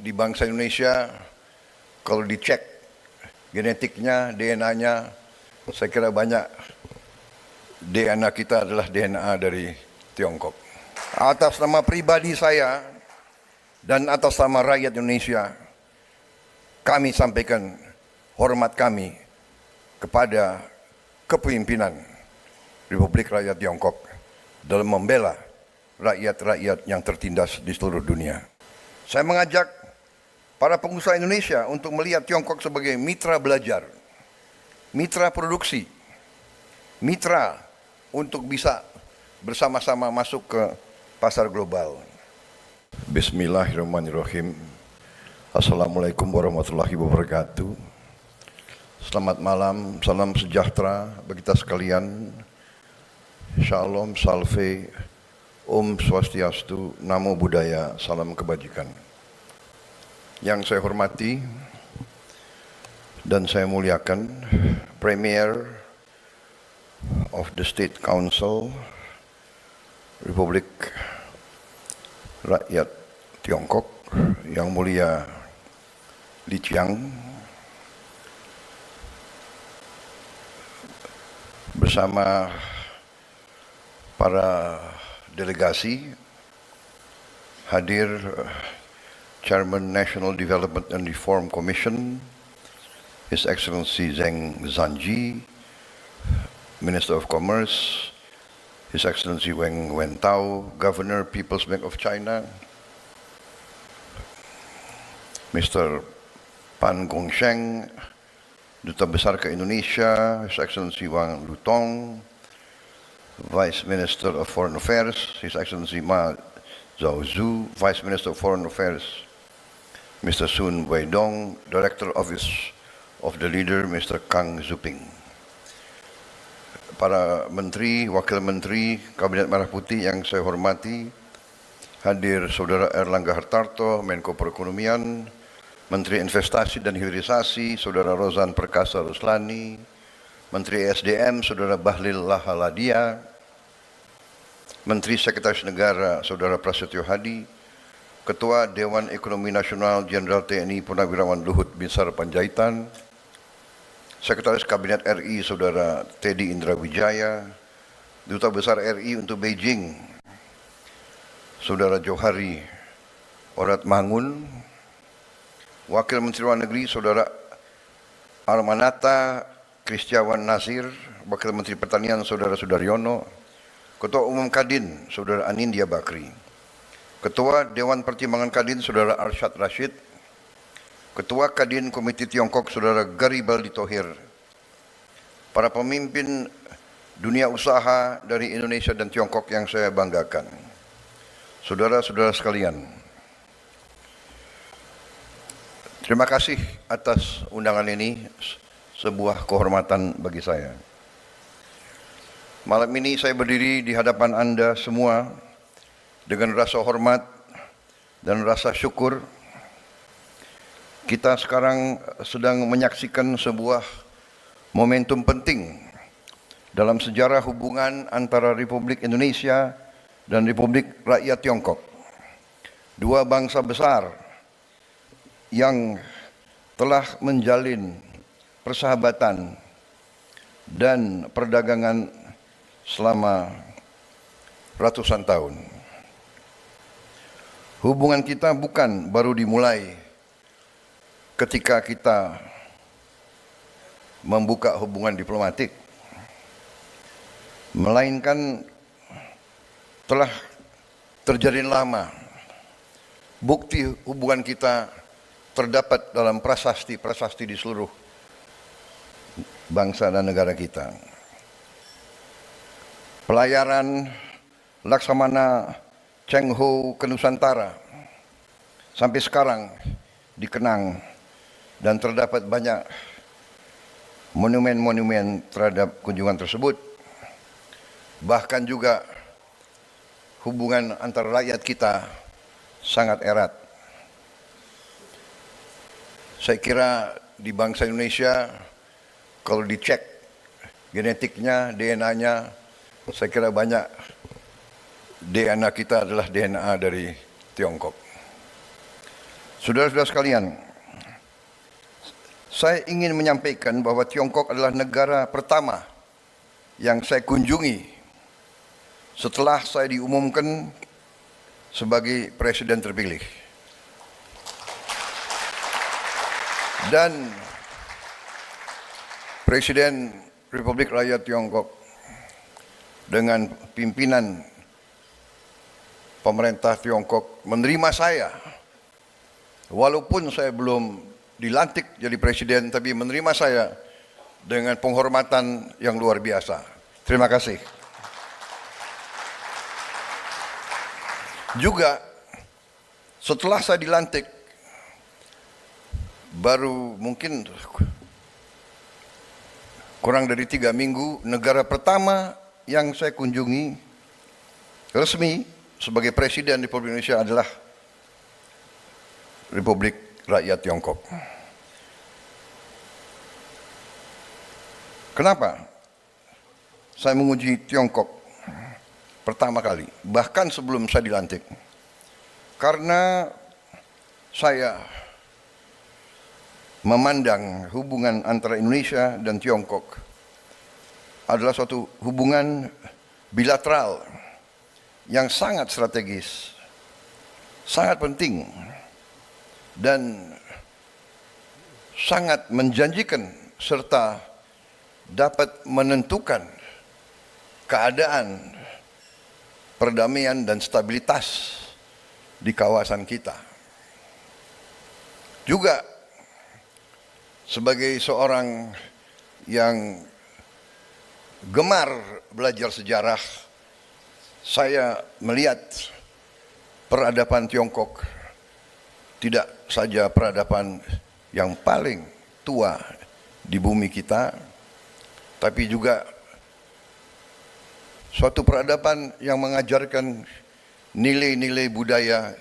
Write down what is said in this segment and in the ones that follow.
di bangsa Indonesia, kalau dicek genetiknya, DNA-nya, saya kira banyak DNA kita adalah DNA dari Tiongkok. Atas nama pribadi saya dan atas nama rakyat Indonesia, kami sampaikan hormat kami kepada kepemimpinan Republik Rakyat Tiongkok dalam membela rakyat-rakyat yang tertindas di seluruh dunia. Saya mengajak para pengusaha Indonesia untuk melihat Tiongkok sebagai mitra belajar, mitra produksi, mitra untuk bisa bersama-sama masuk ke pasar global. Bismillahirrahmanirrahim. Assalamualaikum warahmatullahi wabarakatuh. Selamat malam, salam sejahtera bagi kita sekalian. Shalom, salve, Om Swastiastu, Namo Buddhaya, salam kebajikan. Yang saya hormati dan saya muliakan Premier of the State Council Republik Rakyat Tiongkok, Yang Mulia Li Qiang, bersama para delegasi, hadir Chairman National Development and Reform Commission, His Excellency Zheng Zhanji, Minister of Commerce, His Excellency Weng Wentao, Governor, People's Bank of China, Mr. Pan Gongsheng, Duta Besar ke Indonesia, His Excellency Wang Lutong, Vice Minister of Foreign Affairs, His Excellency Ma Zhaozhu, Vice Minister of Foreign Affairs, Mr. Sun Weidong, Director Office of the Leader, Mr. Kang Zuping. Para Menteri, Wakil Menteri, Kabinet Merah Putih yang saya hormati, hadir Saudara Erlangga Hartarto, Menko Perekonomian, Menteri Investasi dan Hilirisasi, Saudara Rozan Perkasa Ruslani, Menteri SDM, Saudara Bahlil Lahaladia, Menteri Sekretaris Negara, Saudara Prasetyo Hadi, Ketua Dewan Ekonomi Nasional Jenderal TNI Purnawirawan Luhut Binsar Panjaitan, Sekretaris Kabinet RI, Saudara Teddy Indra Wijaya, Duta Besar RI untuk Beijing, Saudara Johari Orat Mangun, Wakil Menteri Luar Negeri, Saudara Armanata Kristiawan Nasir, Wakil Menteri Pertanian, Saudara Sudaryono, Ketua Umum Kadin, Saudara Anindya Bakri, Ketua Dewan Pertimbangan Kadin, Saudara Arsyad Rashid, Ketua Kadin Komite Tiongkok, Saudara Garibaldi Thohir, para pemimpin dunia usaha dari Indonesia dan Tiongkok yang saya banggakan, saudara-saudara sekalian, terima kasih atas undangan ini, sebuah kehormatan bagi saya. Malam ini saya berdiri di hadapan Anda semua dengan rasa hormat dan rasa syukur. Kita sekarang sedang menyaksikan sebuah momentum penting dalam sejarah hubungan antara Republik Indonesia dan Republik Rakyat Tiongkok. Dua bangsa besar yang telah menjalin persahabatan dan perdagangan selama ratusan tahun. Hubungan kita bukan baru dimulai ketika kita membuka hubungan diplomatik, melainkan telah terjalin lama. Bukti hubungan kita terdapat dalam prasasti-prasasti di seluruh bangsa dan negara kita. Pelayaran Laksamana Cheng Ho ke Nusantara sampai sekarang dikenang dan terdapat banyak monumen-monumen terhadap kunjungan tersebut. Bahkan juga hubungan antara rakyat kita sangat erat. Saya kira di bangsa Indonesia, kalau dicek genetiknya, DNA-nya, saya kira banyak DNA kita adalah DNA dari Tiongkok. Saudara-saudara sekalian, saya ingin menyampaikan bahwa Tiongkok adalah negara pertama yang saya kunjungi setelah saya diumumkan sebagai presiden terpilih. Dan Presiden Republik Rakyat Tiongkok dengan pimpinan pemerintah Tiongkok menerima saya, walaupun saya belum dilantik jadi presiden, tapi menerima saya dengan penghormatan yang luar biasa. Terima kasih. Juga setelah saya dilantik, baru mungkin kurang dari 3 minggu, negara pertama yang saya kunjungi resmi sebagai presiden Republik Indonesia adalah Republik Rakyat Tiongkok. Kenapa saya mengunjungi Tiongkok pertama kali, bahkan sebelum saya dilantik? Karena saya memandang hubungan antara Indonesia dan Tiongkok adalah suatu hubungan bilateral yang sangat strategis, sangat penting, dan sangat menjanjikan serta dapat menentukan keadaan perdamaian dan stabilitas di kawasan kita. Juga sebagai seorang yang gemar belajar sejarah, saya melihat peradaban Tiongkok tidak saja peradaban yang paling tua di bumi kita, tapi juga suatu peradaban yang mengajarkan nilai-nilai budaya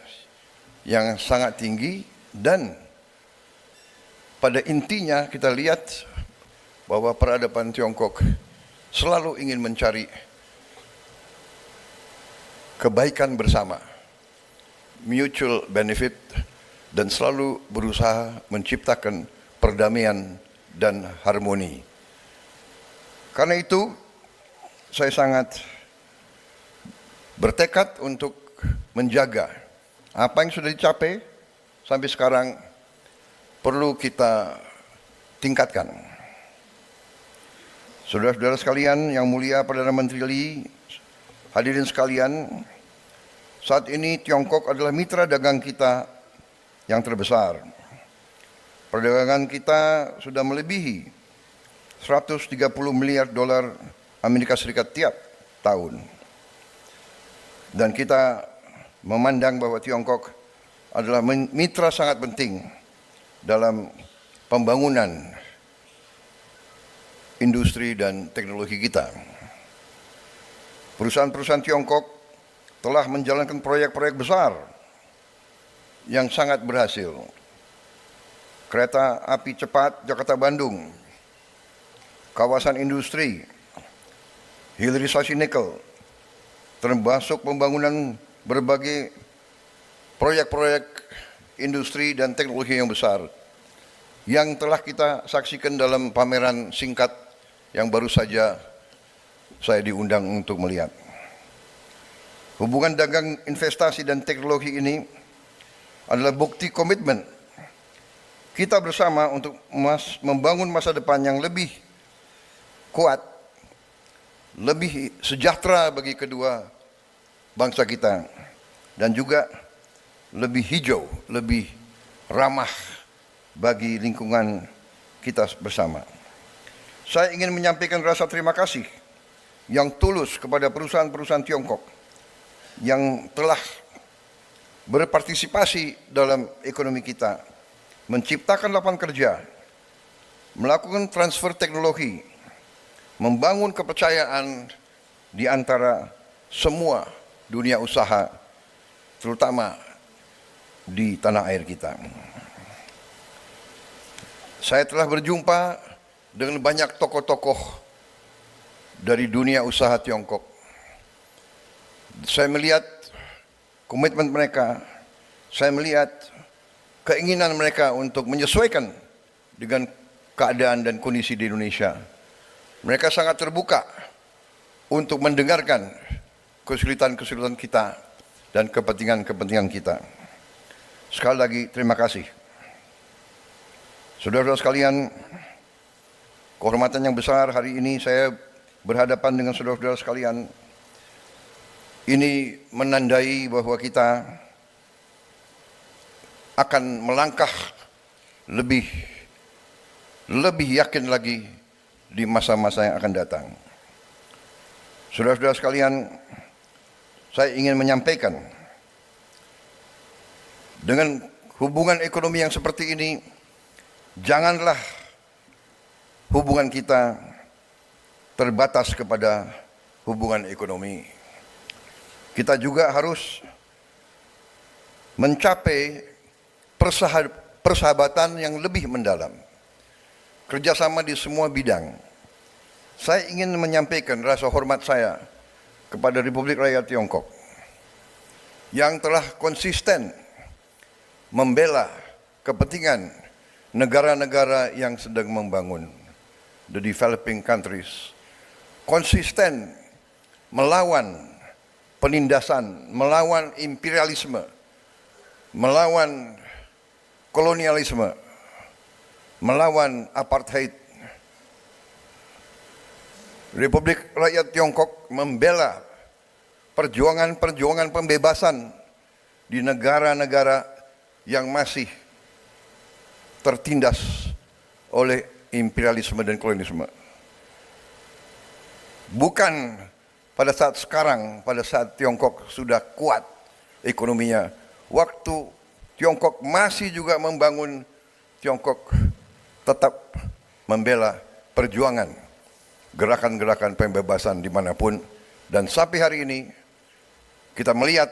yang sangat tinggi, dan pada intinya kita lihat bahwa peradaban Tiongkok selalu ingin mencari kebaikan bersama, mutual benefit, dan selalu berusaha menciptakan perdamaian dan harmoni. Karena itu, saya sangat bertekad untuk menjaga apa yang sudah dicapai sampai sekarang, perlu kita tingkatkan. Saudara-saudara sekalian yang mulia Perdana Menteri Lee, hadirin sekalian, saat ini Tiongkok adalah mitra dagang kita yang terbesar. Perdagangan kita sudah melebihi 130 miliar dolar Amerika Serikat tiap tahun. Dan kita memandang bahwa Tiongkok adalah mitra sangat penting dalam pembangunan industri dan teknologi kita. Perusahaan-perusahaan Tiongkok telah menjalankan proyek-proyek besar yang sangat berhasil. Kereta api cepat Jakarta-Bandung, kawasan industri, hilirisasi nikel, termasuk pembangunan berbagai proyek-proyek industri dan teknologi yang besar yang telah kita saksikan dalam pameran singkat yang baru saja saya diundang untuk melihat. Hubungan dagang, investasi, dan teknologi ini adalah bukti komitmen kita bersama untuk membangun masa depan yang lebih kuat, lebih sejahtera bagi kedua bangsa kita, dan juga lebih hijau, lebih ramah bagi lingkungan kita bersama. Saya ingin menyampaikan rasa terima kasih yang tulus kepada perusahaan-perusahaan Tiongkok yang telah berpartisipasi dalam ekonomi kita, menciptakan lapangan kerja, melakukan transfer teknologi, membangun kepercayaan di antara semua dunia usaha, terutama di tanah air kita. Saya telah berjumpa dengan banyak tokoh-tokoh dari dunia usaha Tiongkok. Saya melihat komitmen mereka, saya melihat keinginan mereka untuk menyesuaikan dengan keadaan dan kondisi di Indonesia. Mereka sangat terbuka untuk mendengarkan kesulitan-kesulitan kita dan kepentingan-kepentingan kita. Sekali lagi terima kasih. Saudara-saudara sekalian, kehormatan yang besar hari ini saya berhadapan dengan saudara-saudara sekalian. Ini menandai bahwa kita akan melangkah lebih yakin lagi di masa-masa yang akan datang. Saudara-saudara sekalian, saya ingin menyampaikan, dengan hubungan ekonomi yang seperti ini, janganlah hubungan kita terbatas kepada hubungan ekonomi. Kita juga harus mencapai persahabatan yang lebih mendalam, kerjasama di semua bidang. Saya ingin menyampaikan rasa hormat saya kepada Republik Rakyat Tiongkok yang telah konsisten membela kepentingan negara-negara yang sedang membangun, the developing countries, konsisten melawan penindasan, melawan imperialisme, melawan kolonialisme, melawan apartheid. Republik Rakyat Tiongkok membela perjuangan-perjuangan pembebasan di negara-negara yang masih tertindas oleh imperialisme dan kolonialisme. Bukan pada saat sekarang, pada saat Tiongkok sudah kuat ekonominya, waktu Tiongkok masih juga membangun, Tiongkok tetap membela perjuangan gerakan-gerakan pembebasan dimanapun. Dan sampai hari ini kita melihat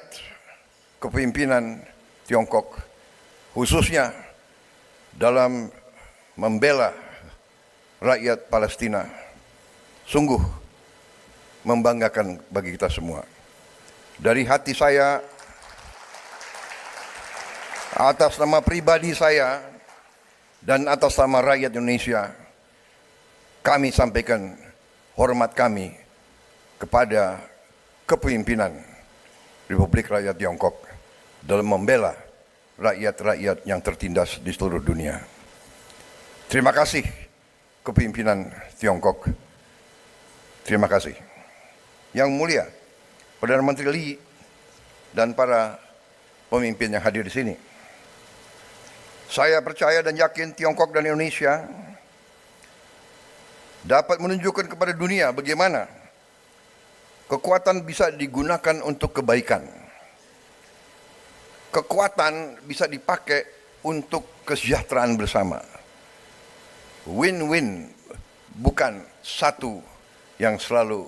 kepemimpinan Tiongkok khususnya dalam membela rakyat Palestina sungguh membanggakan bagi kita semua. Dari hati saya, atas nama pribadi saya dan atas nama rakyat Indonesia, kami sampaikan hormat kami kepada kepemimpinan Republik Rakyat Tiongkok dalam membela rakyat-rakyat yang tertindas di seluruh dunia. Terima kasih kepemimpinan Tiongkok. Terima kasih. Yang mulia Perdana Menteri Lee dan para pemimpin yang hadir di sini. Saya percaya dan yakin Tiongkok dan Indonesia dapat menunjukkan kepada dunia bagaimana kekuatan bisa digunakan untuk kebaikan. Kekuatan bisa dipakai untuk kesejahteraan bersama. Win-win, bukan satu yang selalu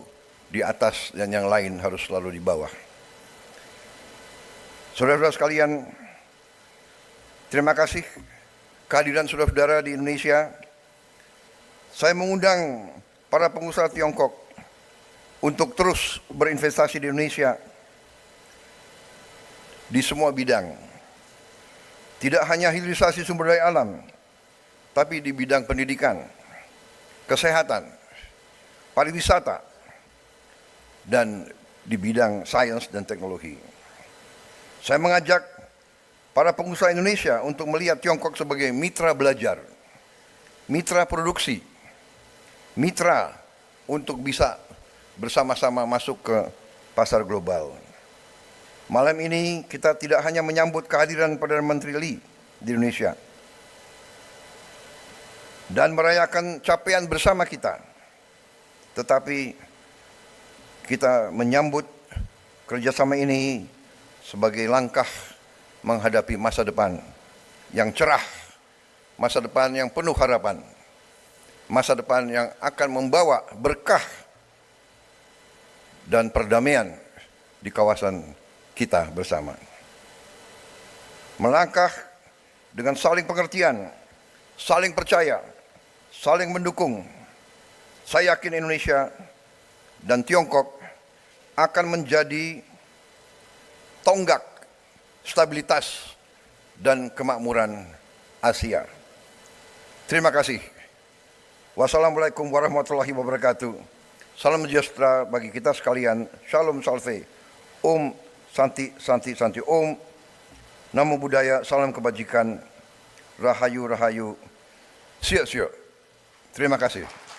di atas dan yang lain harus selalu di bawah. Saudara-saudara sekalian, terima kasih kehadiran saudara-saudara di Indonesia. Saya mengundang para pengusaha Tiongkok untuk terus berinvestasi di Indonesia di semua bidang. Tidak hanya hilirisasi sumber daya alam, tapi di bidang pendidikan, kesehatan, pariwisata, dan di bidang sains dan teknologi. Saya mengajak para pengusaha Indonesia untuk melihat Tiongkok sebagai mitra belajar, mitra produksi, mitra untuk bisa bersama-sama masuk ke pasar global. Malam ini kita tidak hanya menyambut kehadiran Perdana Menteri Lee di Indonesia dan merayakan capaian bersama kita, tetapi kita menyambut kerjasama ini sebagai langkah menghadapi masa depan yang cerah, masa depan yang penuh harapan, masa depan yang akan membawa berkah dan perdamaian di kawasan kita bersama. Melangkah dengan saling pengertian, saling percaya, saling mendukung. Saya yakin Indonesia dan Tiongkok akan menjadi tonggak stabilitas dan kemakmuran Asia. Terima kasih. Wassalamualaikum warahmatullahi wabarakatuh. Salam sejahtera bagi kita sekalian. Shalom salve. Om Santi Santi Santi. Om Namo Buddhaya. Salam kebajikan. Rahayu Rahayu. Siap siap. Terima kasih.